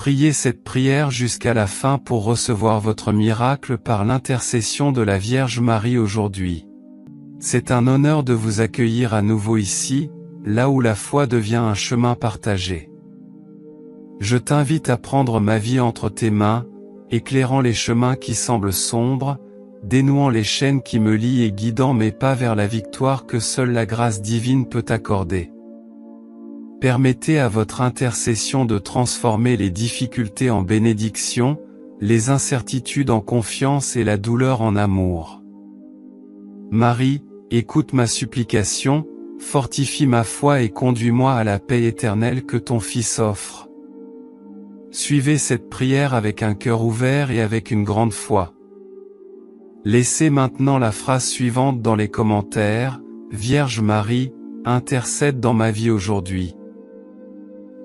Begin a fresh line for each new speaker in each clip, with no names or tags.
Priez cette prière jusqu'à la fin pour recevoir votre miracle par l'intercession de la Vierge Marie aujourd'hui. C'est un honneur de vous accueillir à nouveau ici, là où la foi devient un chemin partagé. Je t'invite à prendre ma vie entre tes mains, éclairant les chemins qui semblent sombres, dénouant les chaînes qui me lient et guidant mes pas vers la victoire que seule la grâce divine peut accorder. Permettez à votre intercession de transformer les difficultés en bénédiction, les incertitudes en confiance et la douleur en amour. Marie, écoute ma supplication, fortifie ma foi et conduis-moi à la paix éternelle que ton Fils offre. Suivez cette prière avec un cœur ouvert et avec une grande foi. Laissez maintenant la phrase suivante dans les commentaires, « Vierge Marie, intercède dans ma vie aujourd'hui ».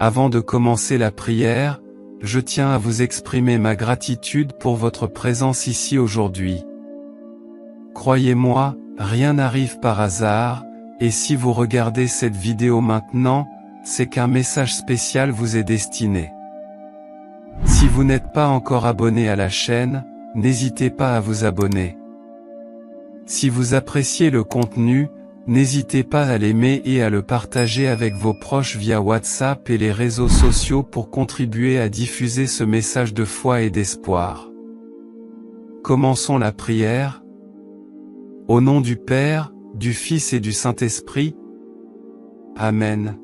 Avant de commencer la prière, je tiens à vous exprimer ma gratitude pour votre présence ici aujourd'hui. Croyez-moi, rien n'arrive par hasard, et si vous regardez cette vidéo maintenant, c'est qu'un message spécial vous est destiné. Si vous n'êtes pas encore abonné à la chaîne, n'hésitez pas à vous abonner. Si vous appréciez le contenu, n'hésitez pas à l'aimer et à le partager avec vos proches via WhatsApp et les réseaux sociaux pour contribuer à diffuser ce message de foi et d'espoir. Commençons la prière. Au nom du Père, du Fils et du Saint-Esprit. Amen.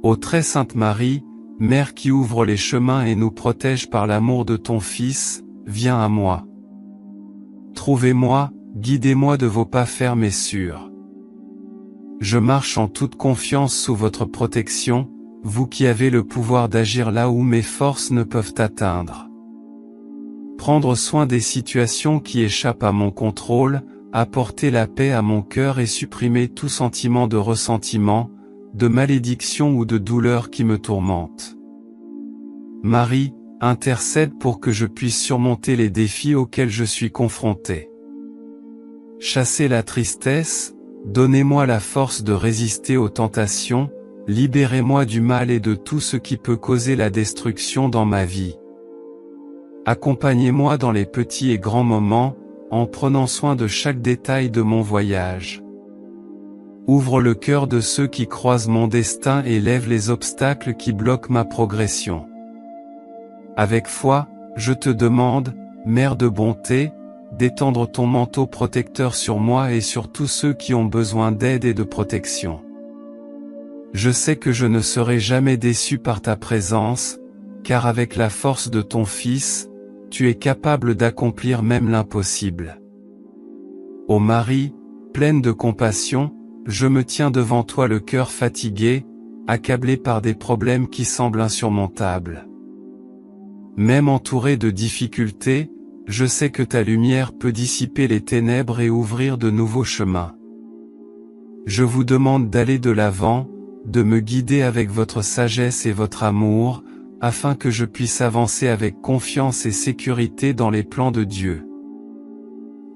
Ô très sainte Marie, Mère qui ouvre les chemins et nous protège par l'amour de ton Fils, viens à moi. Trouvez-moi, guidez-moi de vos pas fermes et sûrs. Je marche en toute confiance sous votre protection, vous qui avez le pouvoir d'agir là où mes forces ne peuvent atteindre. Prendre soin des situations qui échappent à mon contrôle, apporter la paix à mon cœur et supprimer tout sentiment de ressentiment, de malédiction ou de douleur qui me tourmente. Marie, intercède pour que je puisse surmonter les défis auxquels je suis confronté. Chassez la tristesse, donnez-moi la force de résister aux tentations, libérez-moi du mal et de tout ce qui peut causer la destruction dans ma vie. Accompagnez-moi dans les petits et grands moments, en prenant soin de chaque détail de mon voyage. Ouvre le cœur de ceux qui croisent mon destin et lève les obstacles qui bloquent ma progression. Avec foi, je te demande, Mère de bonté, d'étendre ton manteau protecteur sur moi et sur tous ceux qui ont besoin d'aide et de protection. Je sais que je ne serai jamais déçu par ta présence, car avec la force de ton Fils, tu es capable d'accomplir même l'impossible. Ô Marie, pleine de compassion, je me tiens devant toi le cœur fatigué, accablé par des problèmes qui semblent insurmontables. Même entouré de difficultés, je sais que ta lumière peut dissiper les ténèbres et ouvrir de nouveaux chemins. Je vous demande d'aller de l'avant, de me guider avec votre sagesse et votre amour, afin que je puisse avancer avec confiance et sécurité dans les plans de Dieu.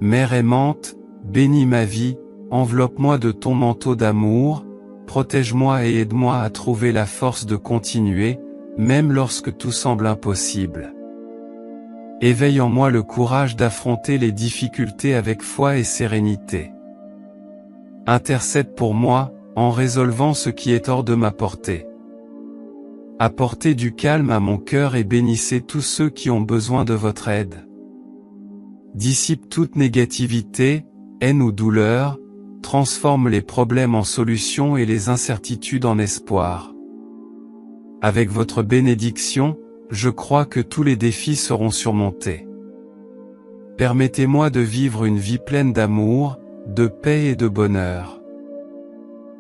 Mère aimante, bénis ma vie, enveloppe-moi de ton manteau d'amour, protège-moi et aide-moi à trouver la force de continuer, même lorsque tout semble impossible. Éveille en moi le courage d'affronter les difficultés avec foi et sérénité. Intercède pour moi, en résolvant ce qui est hors de ma portée. Apportez du calme à mon cœur et bénissez tous ceux qui ont besoin de votre aide. Dissipe toute négativité, haine ou douleur, transforme les problèmes en solutions et les incertitudes en espoir. Avec votre bénédiction, je crois que tous les défis seront surmontés. Permettez-moi de vivre une vie pleine d'amour, de paix et de bonheur.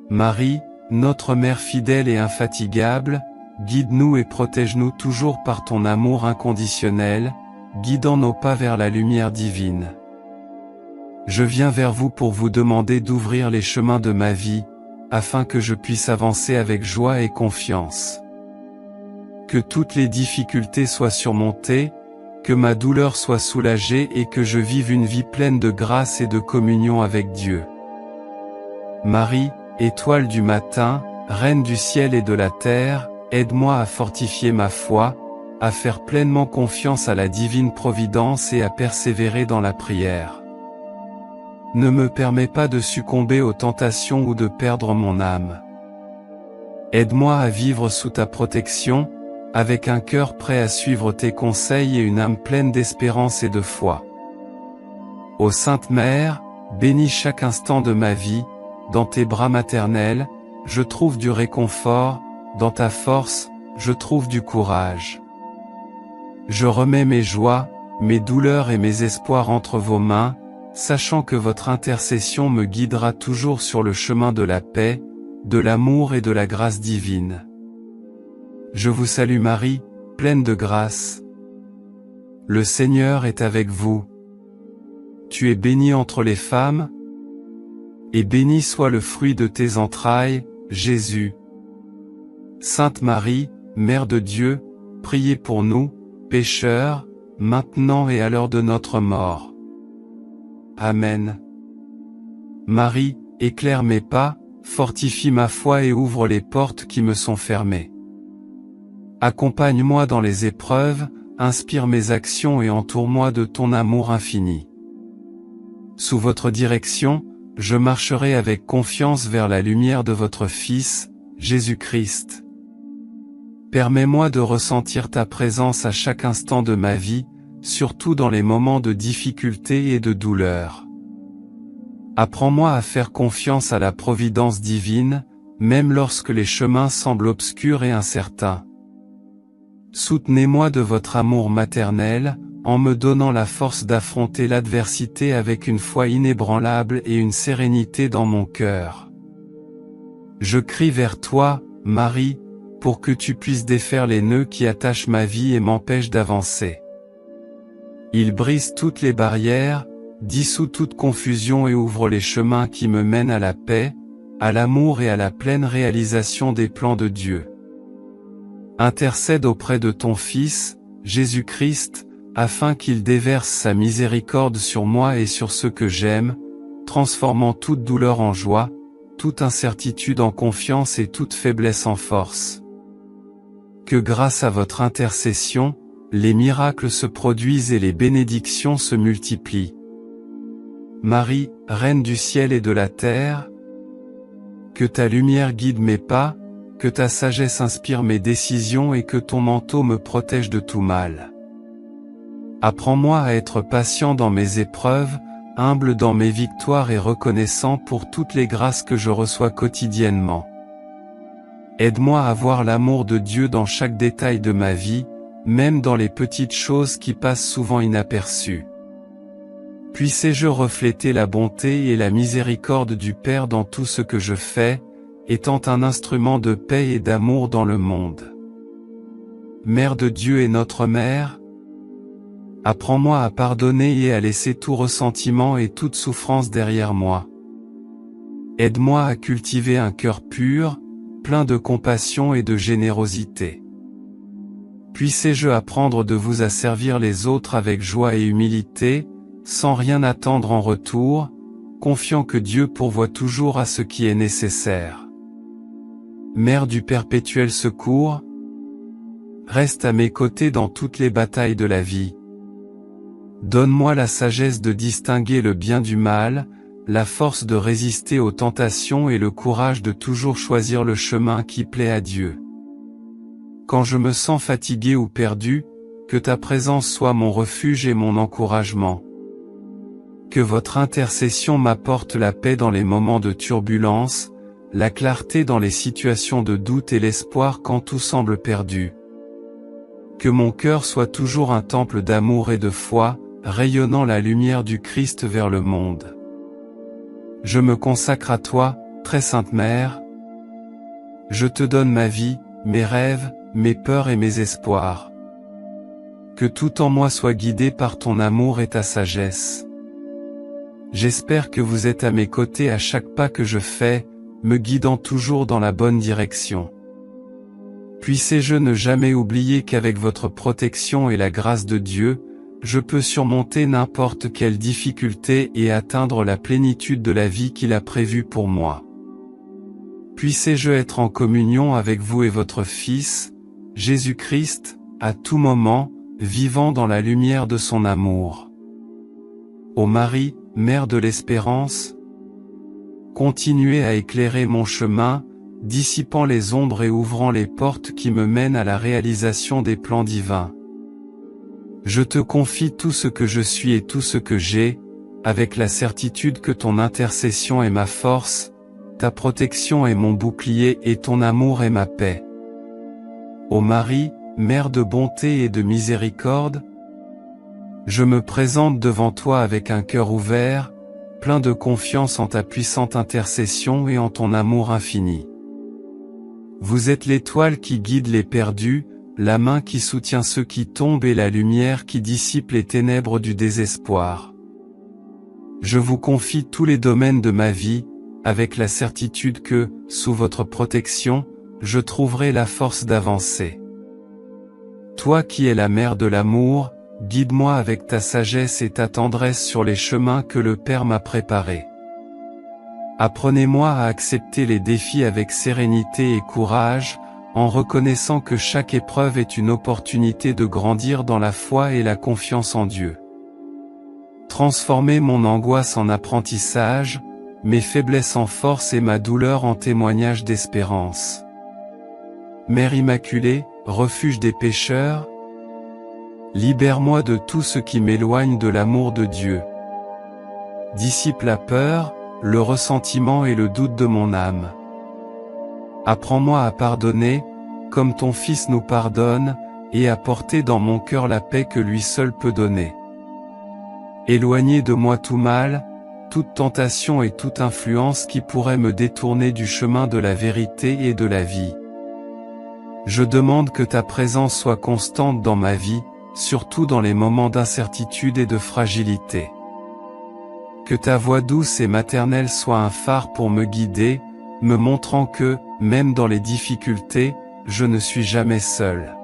Marie, notre Mère fidèle et infatigable, guide-nous et protège-nous toujours par ton amour inconditionnel, guidant nos pas vers la lumière divine. Je viens vers vous pour vous demander d'ouvrir les chemins de ma vie, afin que je puisse avancer avec joie et confiance. Que toutes les difficultés soient surmontées, que ma douleur soit soulagée et que je vive une vie pleine de grâce et de communion avec Dieu. Marie, étoile du matin, Reine du ciel et de la terre, aide-moi à fortifier ma foi, à faire pleinement confiance à la divine providence et à persévérer dans la prière. Ne me permets pas de succomber aux tentations ou de perdre mon âme. Aide-moi à vivre sous ta protection, avec un cœur prêt à suivre tes conseils et une âme pleine d'espérance et de foi. Ô Sainte Mère, bénis chaque instant de ma vie, dans tes bras maternels, je trouve du réconfort, dans ta force, je trouve du courage. Je remets mes joies, mes douleurs et mes espoirs entre vos mains, sachant que votre intercession me guidera toujours sur le chemin de la paix, de l'amour et de la grâce divine. Je vous salue Marie, pleine de grâce. Le Seigneur est avec vous. Tu es bénie entre les femmes, et béni soit le fruit de tes entrailles, Jésus. Sainte Marie, Mère de Dieu, priez pour nous, pécheurs, maintenant et à l'heure de notre mort. Amen. Marie, éclaire mes pas, fortifie ma foi et ouvre les portes qui me sont fermées. Accompagne-moi dans les épreuves, inspire mes actions et entoure-moi de ton amour infini. Sous votre direction, je marcherai avec confiance vers la lumière de votre Fils, Jésus-Christ. Permets-moi de ressentir ta présence à chaque instant de ma vie, surtout dans les moments de difficulté et de douleur. Apprends-moi à faire confiance à la providence divine, même lorsque les chemins semblent obscurs et incertains. Soutenez-moi de votre amour maternel, en me donnant la force d'affronter l'adversité avec une foi inébranlable et une sérénité dans mon cœur. Je crie vers toi, Marie, pour que tu puisses défaire les nœuds qui attachent ma vie et m'empêchent d'avancer. Il brise toutes les barrières, dissout toute confusion et ouvre les chemins qui me mènent à la paix, à l'amour et à la pleine réalisation des plans de Dieu. Intercède auprès de ton Fils, Jésus-Christ, afin qu'il déverse sa miséricorde sur moi et sur ceux que j'aime, transformant toute douleur en joie, toute incertitude en confiance et toute faiblesse en force. Que grâce à votre intercession, les miracles se produisent et les bénédictions se multiplient. Marie, Reine du ciel et de la terre, que ta lumière guide mes pas, que ta sagesse inspire mes décisions et que ton manteau me protège de tout mal. Apprends-moi à être patient dans mes épreuves, humble dans mes victoires et reconnaissant pour toutes les grâces que je reçois quotidiennement. Aide-moi à voir l'amour de Dieu dans chaque détail de ma vie, même dans les petites choses qui passent souvent inaperçues. Puissé-je refléter la bonté et la miséricorde du Père dans tout ce que je fais, étant un instrument de paix et d'amour dans le monde. Mère de Dieu et notre Mère, apprends-moi à pardonner et à laisser tout ressentiment et toute souffrance derrière moi. Aide-moi à cultiver un cœur pur, plein de compassion et de générosité. Puissé-je apprendre de vous asservir les autres avec joie et humilité, sans rien attendre en retour, confiant que Dieu pourvoit toujours à ce qui est nécessaire. Mère du perpétuel secours, reste à mes côtés dans toutes les batailles de la vie. Donne-moi la sagesse de distinguer le bien du mal, la force de résister aux tentations et le courage de toujours choisir le chemin qui plaît à Dieu. Quand je me sens fatigué ou perdu, que ta présence soit mon refuge et mon encouragement. Que votre intercession m'apporte la paix dans les moments de turbulence, la clarté dans les situations de doute et l'espoir quand tout semble perdu. Que mon cœur soit toujours un temple d'amour et de foi, rayonnant la lumière du Christ vers le monde. Je me consacre à toi, très sainte Mère. Je te donne ma vie, mes rêves, mes peurs et mes espoirs. Que tout en moi soit guidé par ton amour et ta sagesse. J'espère que vous êtes à mes côtés à chaque pas que je fais, me guidant toujours dans la bonne direction. Puissé-je ne jamais oublier qu'avec votre protection et la grâce de Dieu, je peux surmonter n'importe quelle difficulté et atteindre la plénitude de la vie qu'il a prévue pour moi. Puissé-je être en communion avec vous et votre Fils, Jésus-Christ, à tout moment, vivant dans la lumière de son amour. Ô Marie, Mère de l'Espérance, continuez à éclairer mon chemin, dissipant les ombres et ouvrant les portes qui me mènent à la réalisation des plans divins. Je te confie tout ce que je suis et tout ce que j'ai, avec la certitude que ton intercession est ma force, ta protection est mon bouclier et ton amour est ma paix. Ô Marie, Mère de bonté et de miséricorde, je me présente devant toi avec un cœur ouvert, plein de confiance en ta puissante intercession et en ton amour infini. Vous êtes l'étoile qui guide les perdus, la main qui soutient ceux qui tombent et la lumière qui dissipe les ténèbres du désespoir. Je vous confie tous les domaines de ma vie, avec la certitude que, sous votre protection, je trouverai la force d'avancer. Toi qui es la mère de l'amour, guide-moi avec ta sagesse et ta tendresse sur les chemins que le Père m'a préparés. Apprenez-moi à accepter les défis avec sérénité et courage, en reconnaissant que chaque épreuve est une opportunité de grandir dans la foi et la confiance en Dieu. Transformez mon angoisse en apprentissage, mes faiblesses en force et ma douleur en témoignage d'espérance. Mère Immaculée, refuge des pécheurs, libère-moi de tout ce qui m'éloigne de l'amour de Dieu. Dissipe la peur, le ressentiment et le doute de mon âme. Apprends-moi à pardonner, comme ton Fils nous pardonne, et à porter dans mon cœur la paix que lui seul peut donner. Éloignez de moi tout mal, toute tentation et toute influence qui pourrait me détourner du chemin de la vérité et de la vie. Je demande que ta présence soit constante dans ma vie, surtout dans les moments d'incertitude et de fragilité. Que ta voix douce et maternelle soit un phare pour me guider, me montrant que, même dans les difficultés, je ne suis jamais seul.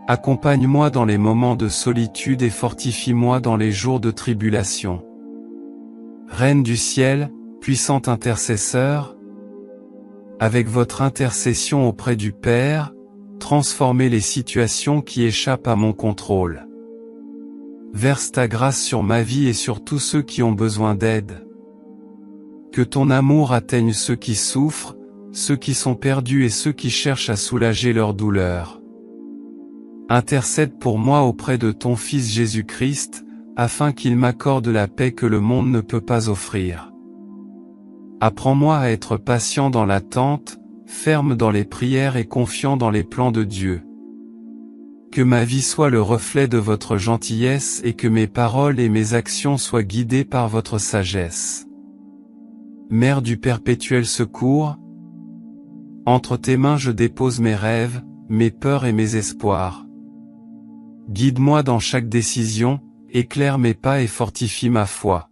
Accompagne-moi dans les moments de solitude et fortifie-moi dans les jours de tribulation. Reine du ciel, puissante intercesseur, avec votre intercession auprès du Père, transformez les situations qui échappent à mon contrôle. Verse ta grâce sur ma vie et sur tous ceux qui ont besoin d'aide. Que ton amour atteigne ceux qui souffrent, ceux qui sont perdus et ceux qui cherchent à soulager leur douleur. Intercède pour moi auprès de ton Fils Jésus-Christ, afin qu'il m'accorde la paix que le monde ne peut pas offrir. Apprends-moi à être patient dans l'attente, ferme dans les prières et confiant dans les plans de Dieu. Que ma vie soit le reflet de votre gentillesse et que mes paroles et mes actions soient guidées par votre sagesse. Mère du perpétuel secours, entre tes mains je dépose mes rêves, mes peurs et mes espoirs. Guide-moi dans chaque décision, éclaire mes pas et fortifie ma foi.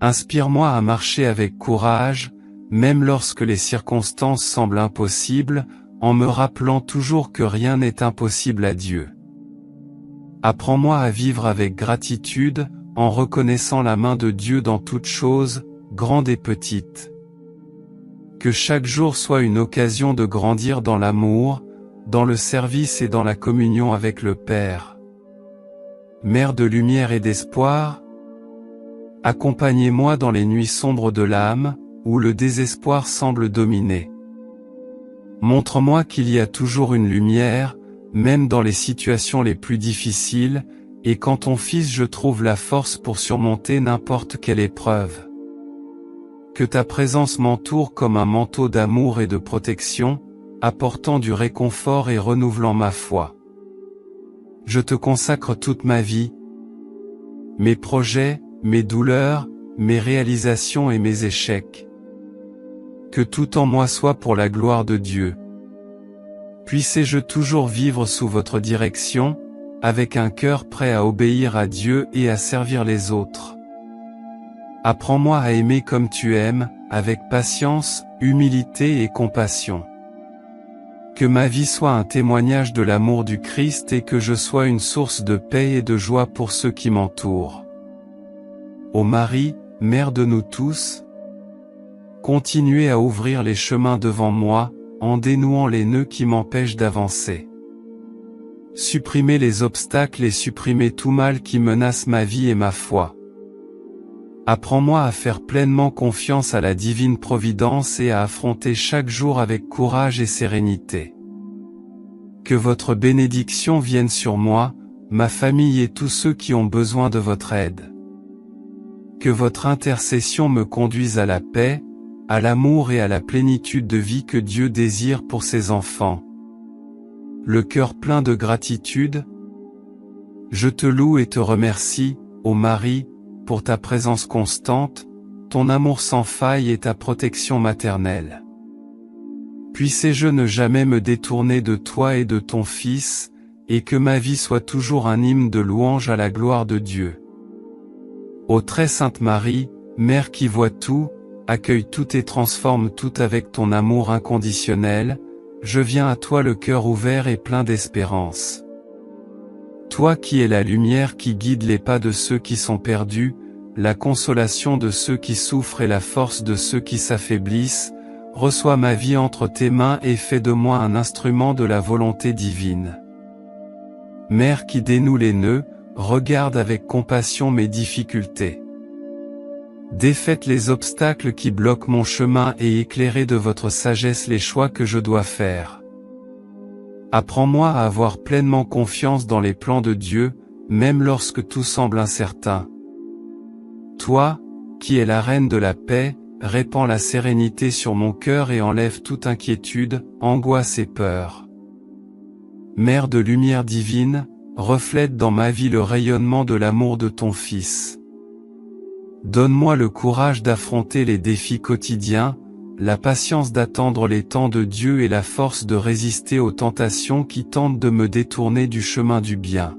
Inspire-moi à marcher avec courage, même lorsque les circonstances semblent impossibles, en me rappelant toujours que rien n'est impossible à Dieu. Apprends-moi à vivre avec gratitude, en reconnaissant la main de Dieu dans toutes choses, grandes et petites. Que chaque jour soit une occasion de grandir dans l'amour, dans le service et dans la communion avec le Père. Mère de lumière et d'espoir, accompagnez-moi dans les nuits sombres de l'âme, où le désespoir semble dominer. Montre-moi qu'il y a toujours une lumière, même dans les situations les plus difficiles, et qu'en ton Fils je trouve la force pour surmonter n'importe quelle épreuve. Que ta présence m'entoure comme un manteau d'amour et de protection, apportant du réconfort et renouvelant ma foi. Je te consacre toute ma vie, mes projets, mes douleurs, mes réalisations et mes échecs. Que tout en moi soit pour la gloire de Dieu. Puissé-je toujours vivre sous votre direction, avec un cœur prêt à obéir à Dieu et à servir les autres. Apprends-moi à aimer comme tu aimes, avec patience, humilité et compassion. Que ma vie soit un témoignage de l'amour du Christ et que je sois une source de paix et de joie pour ceux qui m'entourent. Ô Marie, Mère de nous tous, continuez à ouvrir les chemins devant moi, en dénouant les nœuds qui m'empêchent d'avancer. supprimez les obstacles et supprimez tout mal qui menace ma vie et ma foi. Apprends-moi à faire pleinement confiance à la divine providence et à affronter chaque jour avec courage et sérénité. Que votre bénédiction vienne sur moi, ma famille et tous ceux qui ont besoin de votre aide. Que votre intercession me conduise à la paix, à l'amour et à la plénitude de vie que Dieu désire pour ses enfants. Le cœur plein de gratitude, je te loue et te remercie, ô Marie, pour ta présence constante, ton amour sans faille et ta protection maternelle. Puissé-je ne jamais me détourner de toi et de ton Fils, et que ma vie soit toujours un hymne de louange à la gloire de Dieu. Ô très sainte Marie, Mère qui voit tout, accueille tout et transforme tout avec ton amour inconditionnel, je viens à toi le cœur ouvert et plein d'espérance. Toi qui es la lumière qui guide les pas de ceux qui sont perdus, la consolation de ceux qui souffrent et la force de ceux qui s'affaiblissent, reçois ma vie entre tes mains et fais de moi un instrument de la volonté divine. Mère qui dénoue les nœuds, regarde avec compassion mes difficultés. Défaites les obstacles qui bloquent mon chemin et éclairez de votre sagesse les choix que je dois faire. Apprends-moi à avoir pleinement confiance dans les plans de Dieu, même lorsque tout semble incertain. Toi, qui es la reine de la paix, répands la sérénité sur mon cœur et enlève toute inquiétude, angoisse et peur. Mère de lumière divine, reflète dans ma vie le rayonnement de l'amour de ton Fils. Donne-moi le courage d'affronter les défis quotidiens, la patience d'attendre les temps de Dieu et la force de résister aux tentations qui tentent de me détourner du chemin du bien.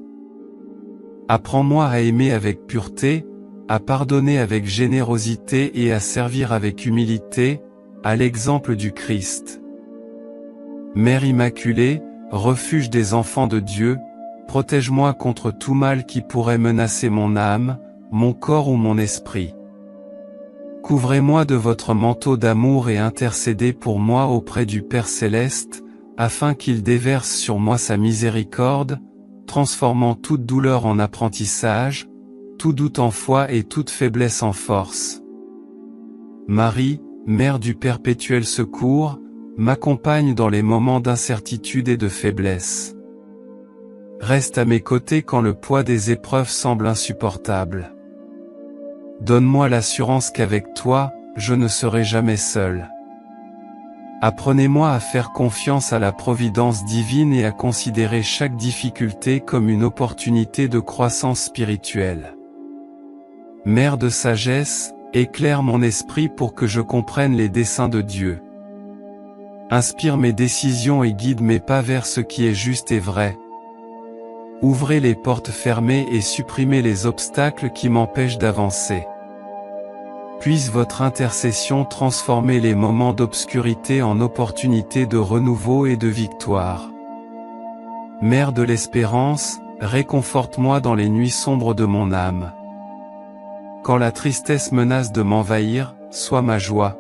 Apprends-moi à aimer avec pureté, à pardonner avec générosité et à servir avec humilité, à l'exemple du Christ. Mère Immaculée, refuge des enfants de Dieu, protège-moi contre tout mal qui pourrait menacer mon âme, mon corps ou mon esprit. Couvrez-moi de votre manteau d'amour et intercédez pour moi auprès du Père Céleste, afin qu'il déverse sur moi sa miséricorde, transformant toute douleur en apprentissage, tout doute en foi et toute faiblesse en force. Marie, Mère du perpétuel secours, m'accompagne dans les moments d'incertitude et de faiblesse. Reste à mes côtés quand le poids des épreuves semble insupportable. Donne-moi l'assurance qu'avec toi, je ne serai jamais seul. Apprenez-moi à faire confiance à la providence divine et à considérer chaque difficulté comme une opportunité de croissance spirituelle. Mère de sagesse, éclaire mon esprit pour que je comprenne les desseins de Dieu. Inspire mes décisions et guide mes pas vers ce qui est juste et vrai. Ouvrez les portes fermées et supprimez les obstacles qui m'empêchent d'avancer. Puisse votre intercession transformer les moments d'obscurité en opportunités de renouveau et de victoire. Mère de l'espérance, réconforte-moi dans les nuits sombres de mon âme. Quand la tristesse menace de m'envahir, sois ma joie.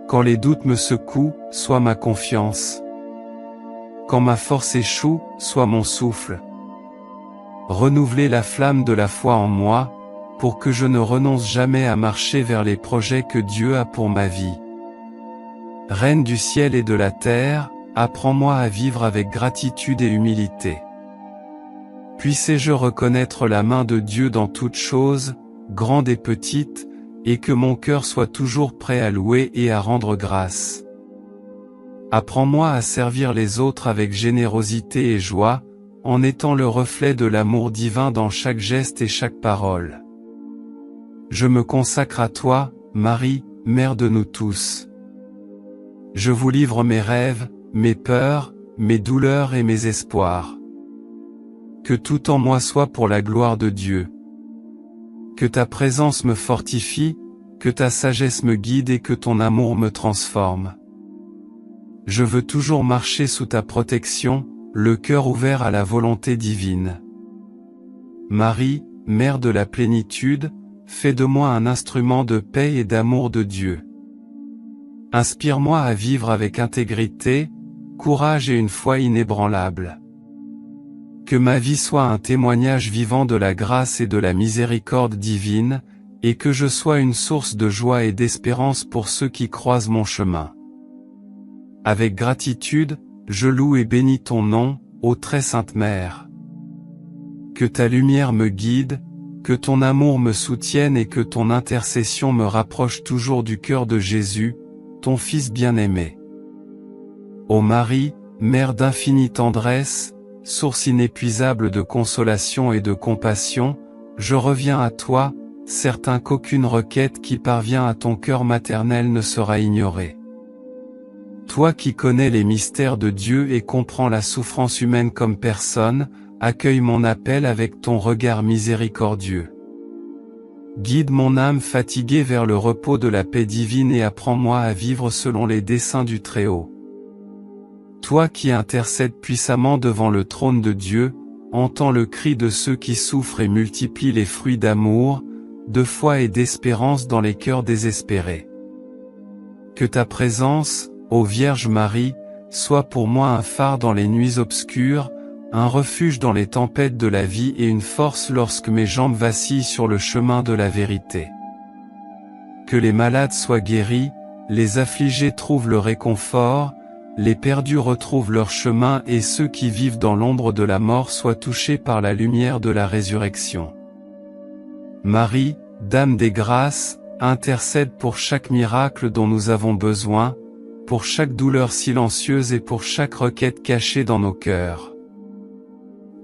Quand les doutes me secouent, sois ma confiance. Quand ma force échoue, sois mon souffle. Renouvelez la flamme de la foi en moi, pour que je ne renonce jamais à marcher vers les projets que Dieu a pour ma vie. Reine du ciel et de la terre, apprends-moi à vivre avec gratitude et humilité. Puissé-je reconnaître la main de Dieu dans toutes choses, grandes et petites, et que mon cœur soit toujours prêt à louer et à rendre grâce. Apprends-moi à servir les autres avec générosité et joie, en étant le reflet de l'amour divin dans chaque geste et chaque parole. Je me consacre à toi, Marie, Mère de nous tous. Je vous livre mes rêves, mes peurs, mes douleurs et mes espoirs. Que tout en moi soit pour la gloire de Dieu. Que ta présence me fortifie, que ta sagesse me guide et que ton amour me transforme. Je veux toujours marcher sous ta protection, le cœur ouvert à la volonté divine. Marie, Mère de la plénitude, fais de moi un instrument de paix et d'amour de Dieu. Inspire-moi à vivre avec intégrité, courage et une foi inébranlable. Que ma vie soit un témoignage vivant de la grâce et de la miséricorde divine, et que je sois une source de joie et d'espérance pour ceux qui croisent mon chemin. Avec gratitude, je loue et bénis ton nom, ô très sainte Mère. Que ta lumière me guide, que ton amour me soutienne et que ton intercession me rapproche toujours du cœur de Jésus, ton Fils bien-aimé. Ô Marie, Mère d'infinie tendresse, source inépuisable de consolation et de compassion, je reviens à toi, certain qu'aucune requête qui parvient à ton cœur maternel ne sera ignorée. Toi qui connais les mystères de Dieu et comprends la souffrance humaine comme personne, accueille mon appel avec ton regard miséricordieux. Guide mon âme fatiguée vers le repos de la paix divine et apprends-moi à vivre selon les desseins du Très-Haut. Toi qui intercèdes puissamment devant le trône de Dieu, entends le cri de ceux qui souffrent et multiplie les fruits d'amour, de foi et d'espérance dans les cœurs désespérés. Que ta présence, ô Vierge Marie, soit pour moi un phare dans les nuits obscures, un refuge dans les tempêtes de la vie et une force lorsque mes jambes vacillent sur le chemin de la vérité. Que les malades soient guéris, les affligés trouvent le réconfort, les perdus retrouvent leur chemin et ceux qui vivent dans l'ombre de la mort soient touchés par la lumière de la résurrection. Marie, Dame des grâces, intercède pour chaque miracle dont nous avons besoin, pour chaque douleur silencieuse et pour chaque requête cachée dans nos cœurs.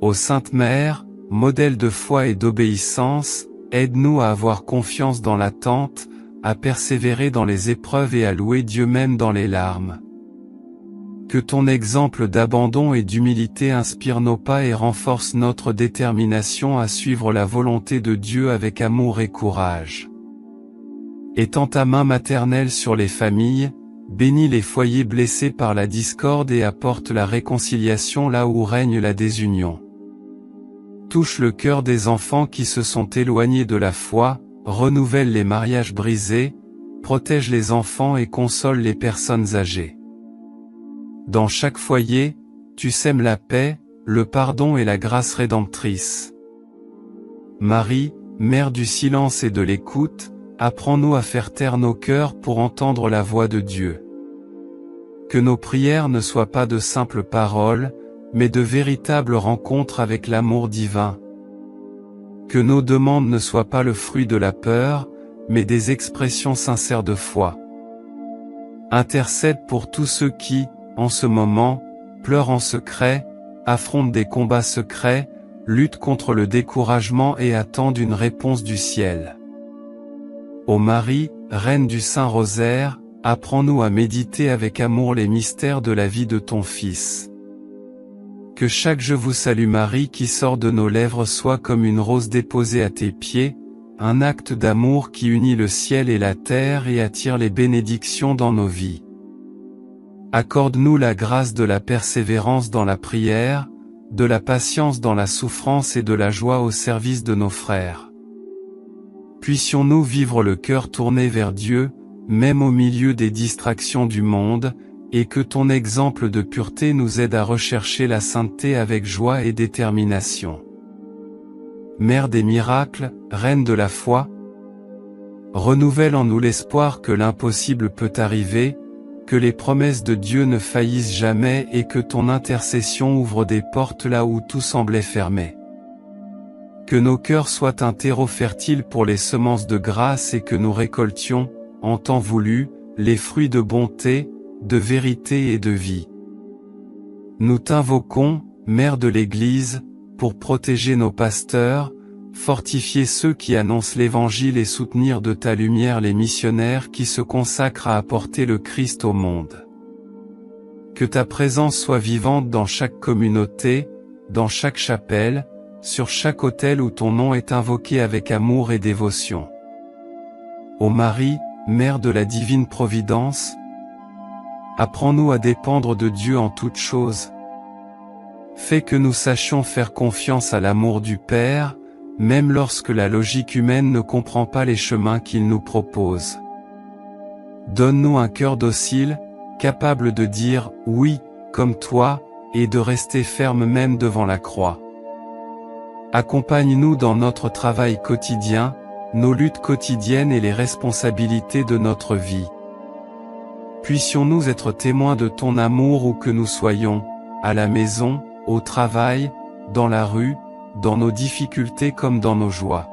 Ô Sainte Mère, modèle de foi et d'obéissance, aide-nous à avoir confiance dans l'attente, à persévérer dans les épreuves et à louer Dieu même dans les larmes. Que ton exemple d'abandon et d'humilité inspire nos pas et renforce notre détermination à suivre la volonté de Dieu avec amour et courage. Étends ta main maternelle sur les familles, bénis les foyers blessés par la discorde et apporte la réconciliation là où règne la désunion. Touche le cœur des enfants qui se sont éloignés de la foi, renouvelle les mariages brisés, protège les enfants et console les personnes âgées. Dans chaque foyer, tu sèmes la paix, le pardon et la grâce rédemptrice. Marie, Mère du silence et de l'écoute, apprends-nous à faire taire nos cœurs pour entendre la voix de Dieu. Que nos prières ne soient pas de simples paroles, mais de véritables rencontres avec l'amour divin. Que nos demandes ne soient pas le fruit de la peur, mais des expressions sincères de foi. Intercède pour tous ceux qui, en ce moment, pleurent en secret, affrontent des combats secrets, luttent contre le découragement et attendent une réponse du ciel. Ô Marie, Reine du Saint-Rosaire, apprends-nous à méditer avec amour les mystères de la vie de ton Fils. Que chaque Je vous salue Marie qui sort de nos lèvres soit comme une rose déposée à tes pieds, un acte d'amour qui unit le ciel et la terre et attire les bénédictions dans nos vies. Accorde-nous la grâce de la persévérance dans la prière, de la patience dans la souffrance et de la joie au service de nos frères. Puissions-nous vivre le cœur tourné vers Dieu, même au milieu des distractions du monde, et que ton exemple de pureté nous aide à rechercher la sainteté avec joie et détermination. Mère des miracles, Reine de la foi, renouvelle en nous l'espoir que l'impossible peut arriver, que les promesses de Dieu ne faillissent jamais et que ton intercession ouvre des portes là où tout semblait fermé. Que nos cœurs soient un terreau fertile pour les semences de grâce et que nous récoltions, en temps voulu, les fruits de bonté, de vérité et de vie. Nous t'invoquons, Mère de l'Église, pour protéger nos pasteurs, fortifier ceux qui annoncent l'Évangile et soutenir de ta lumière les missionnaires qui se consacrent à apporter le Christ au monde. Que ta présence soit vivante dans chaque communauté, dans chaque chapelle, sur chaque autel où ton nom est invoqué avec amour et dévotion. Ô Marie, Mère de la divine providence, apprends-nous à dépendre de Dieu en toutes choses. Fais que nous sachions faire confiance à l'amour du Père, même lorsque la logique humaine ne comprend pas les chemins qu'il nous propose. Donne-nous un cœur docile, capable de dire « oui » comme toi, et de rester ferme même devant la croix. Accompagne-nous dans notre travail quotidien, nos luttes quotidiennes et les responsabilités de notre vie. Puissions-nous être témoins de ton amour où que nous soyons, à la maison, au travail, dans la rue, dans nos difficultés comme dans nos joies.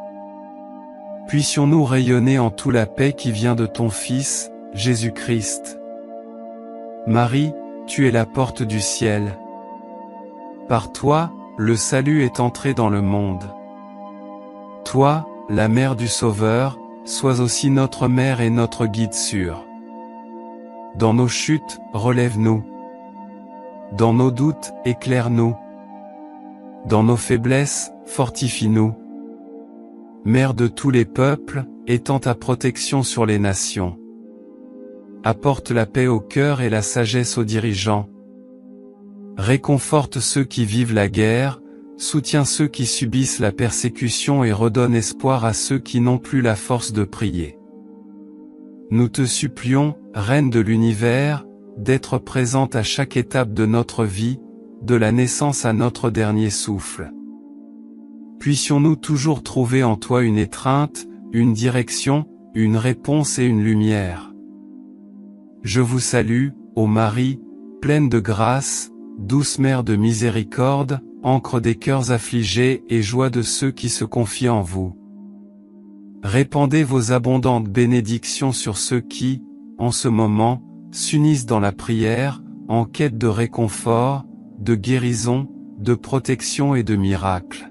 Puissions-nous rayonner en tout la paix qui vient de ton Fils, Jésus-Christ. Marie, tu es la porte du ciel. Par toi, le salut est entré dans le monde. Toi, la mère du Sauveur, sois aussi notre mère et notre guide sûr. Dans nos chutes, relève-nous. Dans nos doutes, éclaire-nous. Dans nos faiblesses, fortifie-nous. Mère de tous les peuples, étends ta protection sur les nations. Apporte la paix au cœur et la sagesse aux dirigeants. Réconforte ceux qui vivent la guerre, soutiens ceux qui subissent la persécution et redonne espoir à ceux qui n'ont plus la force de prier. Nous te supplions, Reine de l'univers, d'être présente à chaque étape de notre vie, de la naissance à notre dernier souffle. Puissions-nous toujours trouver en toi une étreinte, une direction, une réponse et une lumière. Je vous salue, ô Marie, pleine de grâce, douce mère de miséricorde, encre des cœurs affligés et joie de ceux qui se confient en vous. Répandez vos abondantes bénédictions sur ceux qui, en ce moment, s'unissent dans la prière, en quête de réconfort, de guérison, de protection et de miracle.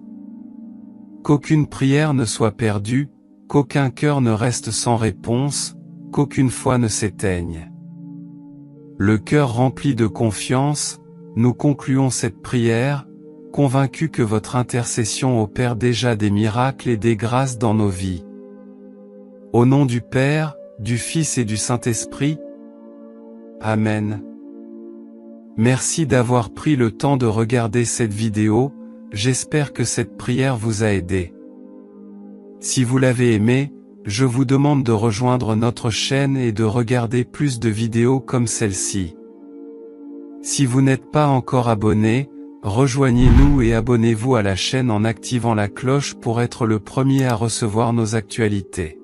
Qu'aucune prière ne soit perdue, qu'aucun cœur ne reste sans réponse, qu'aucune foi ne s'éteigne. Le cœur rempli de confiance, nous concluons cette prière, convaincus que votre intercession opère déjà des miracles et des grâces dans nos vies. Au nom du Père, du Fils et du Saint-Esprit. Amen. Merci d'avoir pris le temps de regarder cette vidéo, j'espère que cette prière vous a aidé. Si vous l'avez aimé, je vous demande de rejoindre notre chaîne et de regarder plus de vidéos comme celle-ci. Si vous n'êtes pas encore abonné, rejoignez-nous et abonnez-vous à la chaîne en activant la cloche pour être le premier à recevoir nos actualités.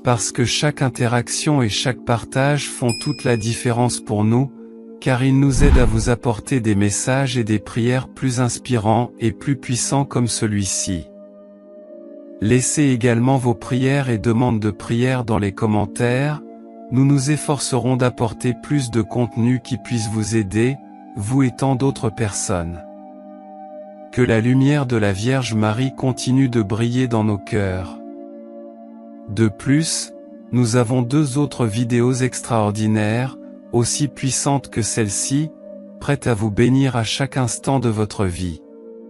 Parce que chaque interaction et chaque partage font toute la différence pour nous, car ils nous aident à vous apporter des messages et des prières plus inspirants et plus puissants comme celui-ci. Laissez également vos prières et demandes de prière dans les commentaires, nous nous efforcerons d'apporter plus de contenu qui puisse vous aider, vous et tant d'autres personnes. Que la lumière de la Vierge Marie continue de briller dans nos cœurs. De plus, nous avons 2 autres vidéos extraordinaires, aussi puissantes que celle-ci, prêtes à vous bénir à chaque instant de votre vie.